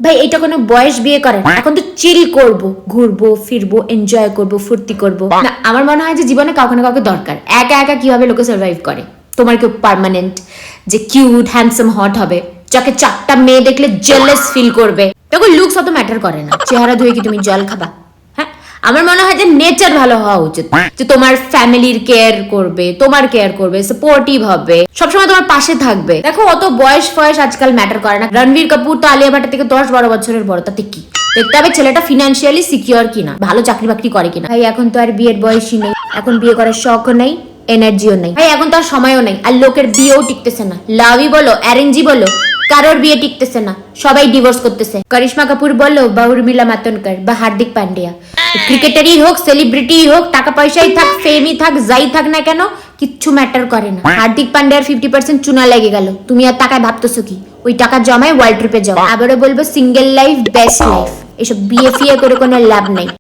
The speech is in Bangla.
ভাই এটা কোনো বয়স বিয়ে করে না, এখন তো চিল করব, ঘুরবো ফিরবো, এনজয় করব, ফুর্তি করব না। আমার মনে হয় যে জীবনে কাউকে না কাউকে দরকার। একা একা কিভাবে লোকে সার্ভাইভ করে? তোমার কেউ পার্মানেন্ট যে কিউট হ্যান্ডসাম হট হবে, যাকে চারটা মেয়ে দেখলে জেলাস ফিল করবে? দেখো লুকস অত ম্যাটার করে না, চেহারা ধুয়ে কি তুমি জল খাবা? হ্যাঁ, আমার মনে হয় যে নেচার ভালো হওয়া উচিত, যে তোমার ফ্যামিলির কেয়ার করবে, তোমার কেয়ার করবে, সাপোর্টিভ হবে, সবসময় তোমার পাশে থাকবে। দেখো অত বয়স ফয়স আজকাল ম্যাটার করে না। রণবীর কাপুর তো আলিয়া ভাটের থেকে 10-12 বছরের বড়, তাতে কি? দেখতে হবে ছেলেটা ফিনান্সিয়ালি সিকিউর কিনা, ভালো চাকরি বাকরি করে কিনা। ভাই এখন তো আর বিয়ের বয়সই নেই, এখন বিয়ে করার শখও নেই, এনার্জিও নেই। ভাই এখন তো আর সময়ও নেই, আর লোকের বিয়েও টিকতেছে না। লাভই বলো অ্যারেঞ্জই বলো, কারোর বিয়ে টিকতেছে না, সবাই ডিভোর্স করতেছে। করিশ্মা কাপুর বলো বা উর্মিলা মাতোন্ডকর বা হার্দিক পান্ডিয়া, ক্রিকেটারই হোক, সেলিব্রিটি হোক, টাকা পয়সাই থাক, ফেমই থাক, যাই থাক না কেন, কিচ্ছু ম্যাটার করে না। হার্দিক পান্ডিয়ার 50% চুনা লেগে গেল, তুমি আর টাকায় ভাবতেছো কি? ওই টাকা জমায় ওয়ার্ল্ড ট্রিপে যাও। আবারও বলবো সিঙ্গেল লাইফ বেস্ট লাইফ, এসব বিয়ে ফিয়ে করে কোনো লাভ নাই।